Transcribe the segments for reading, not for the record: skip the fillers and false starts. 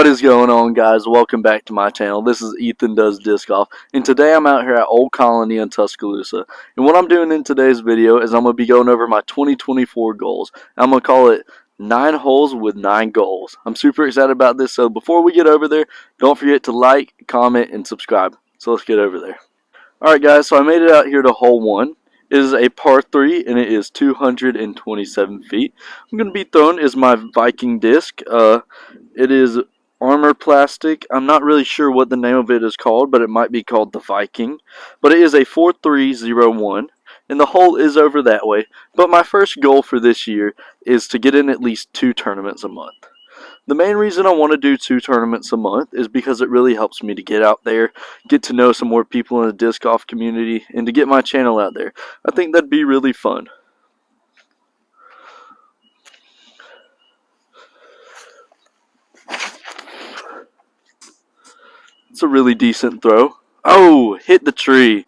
What is going on, guys? Welcome back to my channel. This is Ethan Does Disc Golf, and today I'm out here at Old Colony in Tuscaloosa. And what I'm doing in today's video is I'm going to be going over my 2024 goals. I'm going to call it 9 holes with 9 goals. I'm super excited about this, so before we get over there, don't forget to like, comment, and subscribe. So let's get over there. Alright guys, so I made it out here to hole 1. It is a par 3 and it is 227 feet. I'm going to be throwing is my Viking disc. It is Armor Plastic. I'm not really sure what the name of it is called, but it might be called the Viking. But it is a 4301 and the hole is over that way. But my first goal for this year is to get in at least 2 tournaments a month. The main reason I want to do 2 tournaments a month is because it really helps me to get out there, get to know some more people in the disc golf community, and to get my channel out there. I think that'd be really fun. It's a really decent throw. Oh, hit the tree.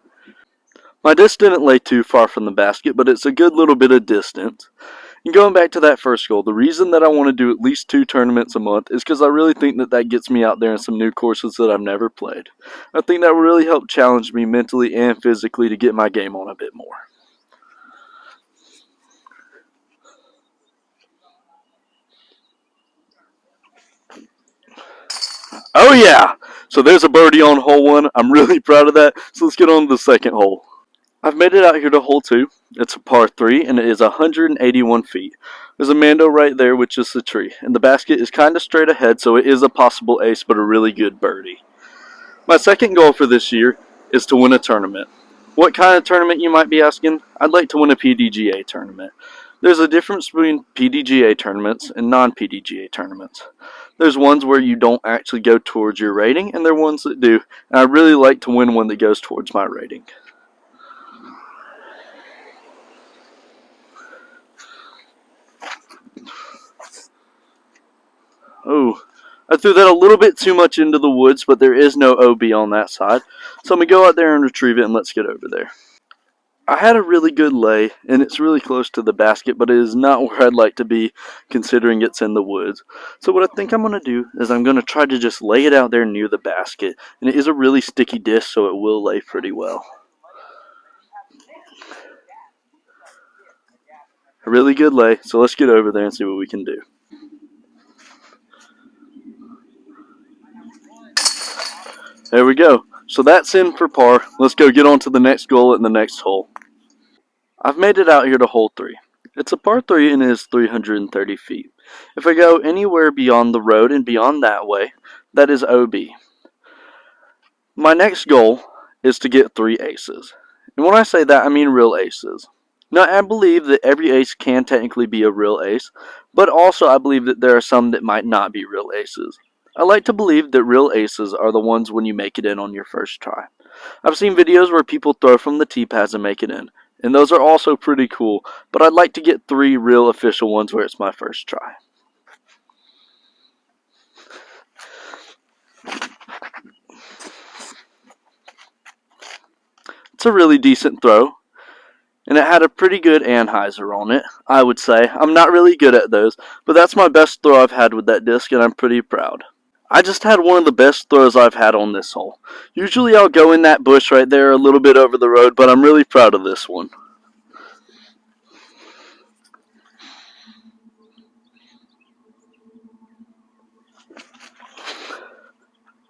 My disc didn't lay too far from the basket, but it's a good little bit of distance. And going back to that first goal, the reason that I want to do at least 2 tournaments a month is because I really think that that gets me out there in some new courses that I've never played. I think that will really help challenge me mentally and physically to get my game on a bit more. Oh yeah! So there's a birdie on hole 1. I'm really proud of that. So let's get on to the second hole. I've made it out here to hole 2. It's a par 3 and it is 181 feet. There's a Mando right there, which is the tree. And the basket is kind of straight ahead, so it is a possible ace, but a really good birdie. My second goal for this year is to win a tournament. What kind of tournament, you might be asking? I'd like to win a PDGA tournament. There's a difference between PDGA tournaments and non-PDGA tournaments. There's ones where you don't actually go towards your rating, and there are ones that do. And I really like to win one that goes towards my rating. Oh, I threw that a little bit too much into the woods, but there is no OB on that side. So I'm going to go out there and retrieve it, and let's get over there. I had a really good lay, and it's really close to the basket, but it is not where I'd like to be considering it's in the woods. So what I think I'm going to do is I'm going to try to just lay it out there near the basket. And it is a really sticky disc, so it will lay pretty well. A really good lay, so let's get over there and see what we can do. There we go. So that's in for par. Let's go get on to the next goal at the next hole. I've made it out here to hole 3. It's a par 3 and it is 330 feet. If I go anywhere beyond the road and beyond that way, that is OB. My next goal is to get 3 aces. And when I say that, I mean real aces. Now, I believe that every ace can technically be a real ace, but also I believe that there are some that might not be real aces. I like to believe that real aces are the ones when you make it in on your first try. I've seen videos where people throw from the tee pads and make it in, and those are also pretty cool, but I'd like to get 3 real official ones where it's my first try. It's a really decent throw, and it had a pretty good anhyzer on it, I would say. I'm not really good at those, but that's my best throw I've had with that disc, and I'm pretty proud. I just had one of the best throws I've had on this hole. Usually I'll go in that bush right there a little bit over the road, but I'm really proud of this one.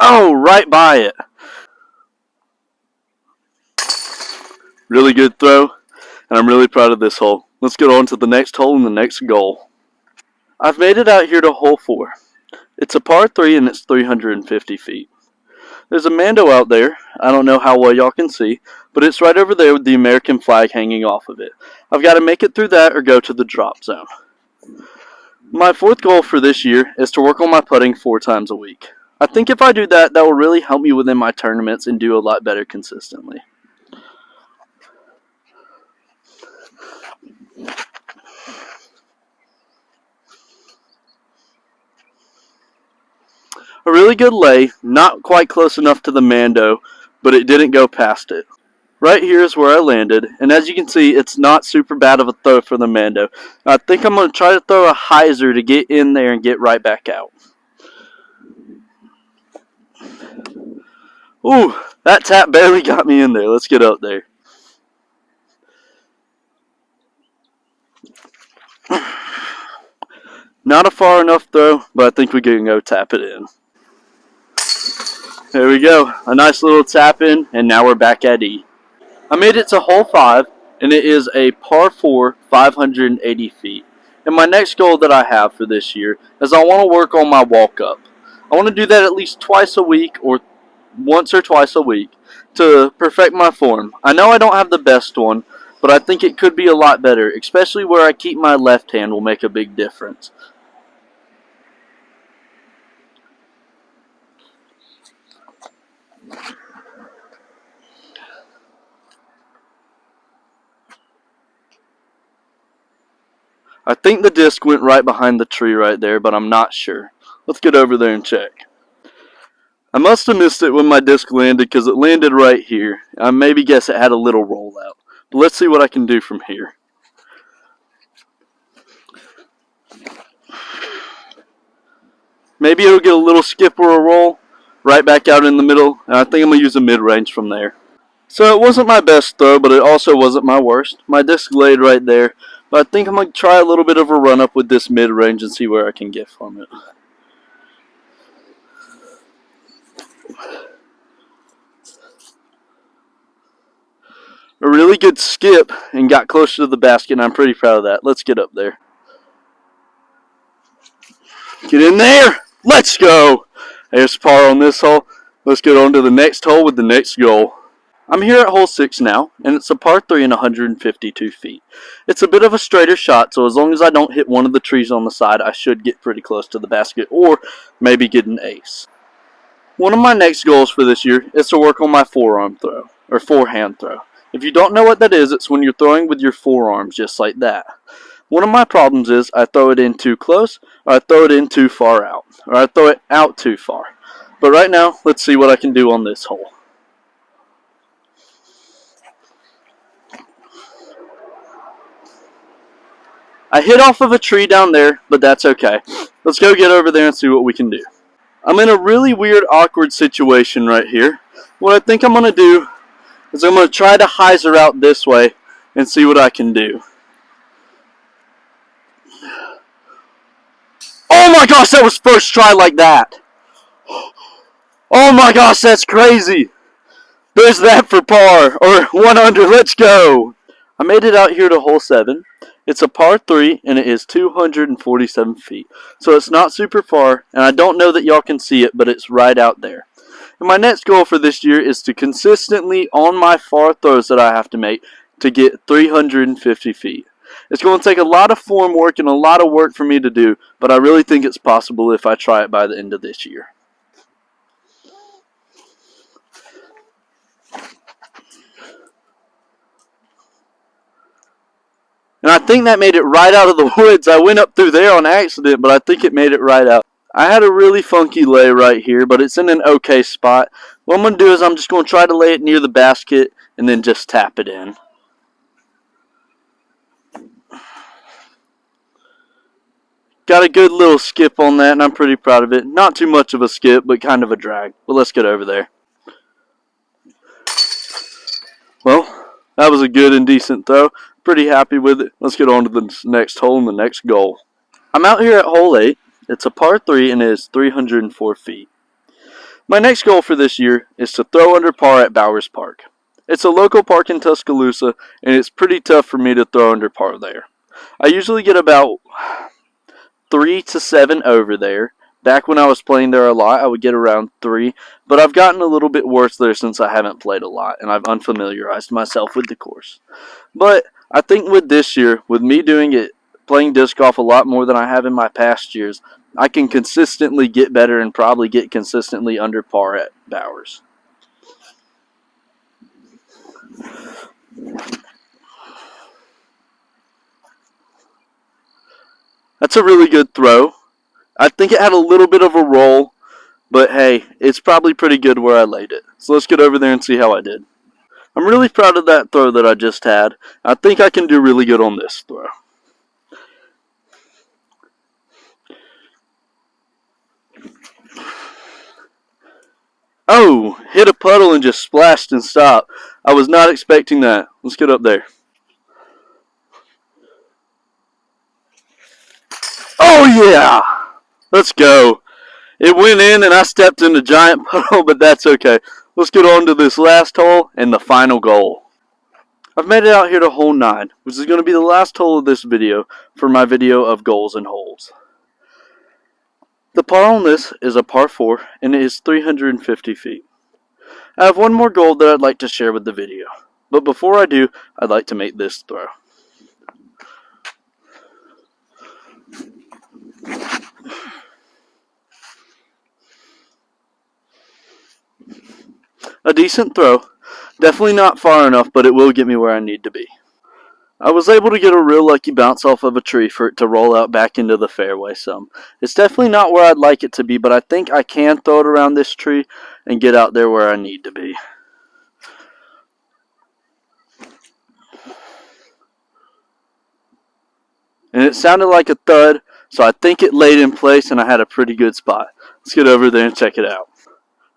Oh, right by it. Really good throw, and I'm really proud of this hole. Let's get on to the next hole and the next goal. I've made it out here to hole 4. It's a par 3 and it's 350 feet. There's a Mando out there. I don't know how well y'all can see, but it's right over there with the American flag hanging off of it. I've got to make it through that or go to the drop zone. My 4th goal for this year is to work on my putting 4 times a week. I think if I do that, that will really help me within my tournaments and do a lot better consistently. A really good lay, not quite close enough to the Mando, but it didn't go past it. Right here is where I landed, and as you can see, it's not super bad of a throw for the Mando. I think I'm going to try to throw a hyzer to get in there and get right back out. Ooh, that tap barely got me in there. Let's get up there. Not a far enough throw, but I think we can go tap it in. There we go. A nice little tap in, and now we're back at E. I made it to hole 5, and it is a par 4, 580 feet. And my next goal that I have for this year is I want to work on my walk up. I want to do that at least twice a week or once or twice a week to perfect my form. I know I don't have the best one, but I think it could be a lot better, especially where I keep my left hand will make a big difference. I think the disc went right behind the tree right there, but I'm not sure. Let's get over there and check. I must have missed it when my disc landed because it landed right here. I maybe guess it had a little rollout. But let's see what I can do from here. Maybe it'll get a little skip or a roll right back out in the middle, and I think I'm going to use a mid-range from there. So it wasn't my best throw, but it also wasn't my worst. My disc laid right there, but I think I'm going to try a little bit of a run-up with this mid-range and see where I can get from it. A really good skip and got closer to the basket, and I'm pretty proud of that. Let's get up there. Get in there! Let's go! There's par on this hole. Let's get on to the next hole with the next goal. I'm here at hole 6 now, and it's a par 3 and 152 feet. It's a bit of a straighter shot, so as long as I don't hit one of the trees on the side, I should get pretty close to the basket, or maybe get an ace. One of my next goals for this year is to work on my forearm throw, or forehand throw. If you don't know what that is, it's when you're throwing with your forearms just like that. One of my problems is I throw it in too close, or I throw it in too far out, or I throw it out too far. But right now, let's see what I can do on this hole. I hit off of a tree down there, but that's okay. Let's go get over there and see what we can do. I'm in a really weird, awkward situation right here. What I think I'm going to do is I'm going to try to hyzer out this way and see what I can do. Oh my gosh, that was first try like that. Oh my gosh, that's crazy. There's that for par, or 1 under, let's go. I made it out here to hole 7. It's a par 3, and it is 247 feet. So it's not super far, and I don't know that y'all can see it, but it's right out there. And my next goal for this year is to consistently, on my far throws that I have to make, to get 350 feet. It's going to take a lot of form work and a lot of work for me to do, but I really think it's possible if I try it by the end of this year. And I think that made it right out of the woods. I went up through there on accident, but I think it made it right out. I had a really funky lay right here, but it's in an okay spot. What I'm going to do is I'm just going to try to lay it near the basket and then just tap it in. Got a good little skip on that, and I'm pretty proud of it. Not too much of a skip, but kind of a drag. But let's get over there. Well, that was a good and decent throw. Pretty happy with it. Let's get on to the next hole and the next goal. I'm out here at hole 8. It's a par 3 and it is 304 feet. My next goal for this year is to throw under par at Bowers Park. It's a local park in Tuscaloosa, and it's pretty tough for me to throw under par there. I usually get about 3 to 7 over there. Back when I was playing there a lot, I would get around 3, but I've gotten a little bit worse there since I haven't played a lot, and I've unfamiliarized myself with the course. But I think with this year, with me doing it, playing disc golf a lot more than I have in my past years, I can consistently get better and probably get consistently under par at Bowers. That's a really good throw. I think it had a little bit of a roll, but hey, it's probably pretty good where I laid it. So let's get over there and see how I did. I'm really proud of that throw that I just had. I think I can do really good on this throw. Oh, Whoa! Hit a puddle and just splashed and stopped. I was not expecting that. Let's get up there. Oh yeah! Let's go. It went in and I stepped in a giant puddle, but that's okay. Let's get on to this last hole and the final goal. I've made it out here to hole 9, which is going to be the last hole of this video for my video of goals and holes. The par on this is a par 4 and it is 350 feet. I have one more goal that I'd like to share with the video, but before I do, I'd like to make this throw. A decent throw, definitely not far enough, but it will get me where I need to be. I was able to get a real lucky bounce off of a tree for it to roll out back into the fairway some. It's definitely not where I'd like it to be, but I think I can throw it around this tree and get out there where I need to be. And it sounded like a thud, so I think it laid in place and I had a pretty good spot. Let's get over there and check it out.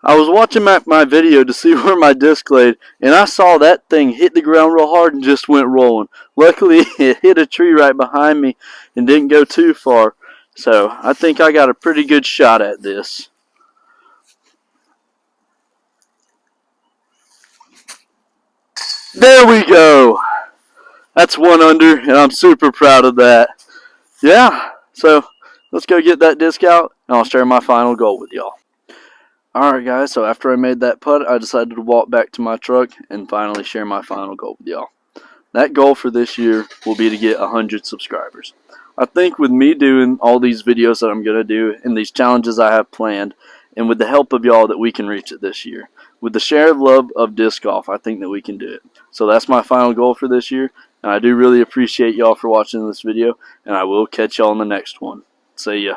I was watching my video to see where my disc laid, and I saw that thing hit the ground real hard and just went rolling. Luckily, it hit a tree right behind me and didn't go too far, so I think I got a pretty good shot at this. There we go! That's 1 under, and I'm super proud of that. Yeah, so let's go get that disc out, and I'll share my final goal with y'all. Alright guys, so after I made that putt, I decided to walk back to my truck and finally share my final goal with y'all. That goal for this year will be to get 100 subscribers. I think with me doing all these videos that I'm going to do and these challenges I have planned, and with the help of y'all, that we can reach it this year. With the share of love of disc golf, I think that we can do it. So that's my final goal for this year, and I do really appreciate y'all for watching this video, and I will catch y'all in the next one. See ya.